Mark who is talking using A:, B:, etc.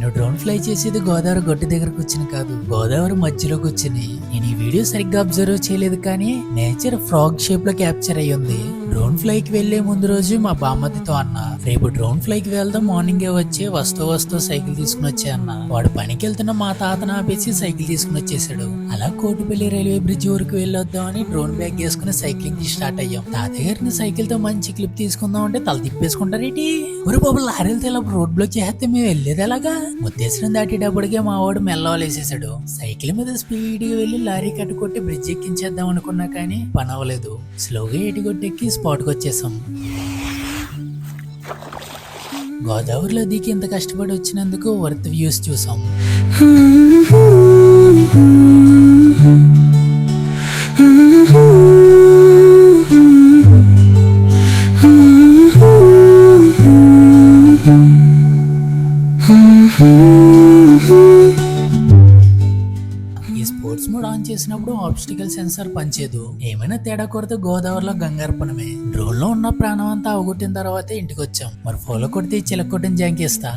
A: నేను drone fly చేసేది గోదావరి గట్టు దగ్గర కూర్చుని కాదు, గోదావరి మధ్యలో కూర్చుని. నేను ఈ వీడియో సరిగ్గా అబ్జర్వ్ చేయలేదు, కానీ నేచర్ ఫ్రాగ్ షేప్ లో క్యాప్చర్ అయ్యింది. డ్రోన్ ఫ్లైకి వెళ్లే ముందు రోజు మా బామ్మతితో అన్న, రేపు డ్రోన్ ఫ్లైకి వెళ్దాం, మార్నింగే వచ్చి వస్తూ సైకిల్ తీసుకుని వచ్చే అన్న. వాడు పనికి వెళ్తున్న మా తాతను ఆపేసి సైకిల్ తీసుకుని వచ్చేసాడు. అలా కోటిపల్లి రైల్వే బ్రిడ్జ్ వరకు వెళ్ళొద్దామని డ్రోన్ బ్యాగ్ వేసుకుని సైక్లింగ్ కి స్టార్ట్ అయ్యాం. తాతయ్య గారిని సైకిల్ తో మంచి క్లిప్ తీసుకుందాం అంటే తల తిప్పేసుకుంటారేటి. ఒరే బాబు, లారీలతో ఇలా రోడ్ బ్లాక్ చేస్తే మేము వెళ్ళేది ఎలాగా? ముద్దేశ్వరం దాటేటప్పటికే మా వాడు మెల్లవలేసేసాడు. సైకిల్ మీద స్పీడ్ గా వెళ్లి లారీ కట్టుకొట్టి బ్రిడ్జ్ ఎక్కించేద్దాం అనుకున్నా, కానీ పని అవ్వలేదు. స్లోగా ఎటుకొట్టెక్కి స్పాట్ కి వచ్చేసాం. గోదావరిలో దిగి ఇంత కష్టపడి వచ్చినందుకు వర్త్ వ్యూస్ చూసాం. ఈ స్పోర్ట్స్ మోడ్ ఆన్ చేసినప్పుడు ఆబ్స్టికల్ సెన్సార్ పనిచేయదు. ఏమైనా తేడా కొడితే గోదావరిలో గంగార్పణమే. డ్రోన్ లో ఉన్న ప్రాణం అంతా అవగొట్టిన తర్వాత ఇంటికి వచ్చాం. మరి ఫోలో కొడితే చిలకొట్టిన జాంకేస్తా.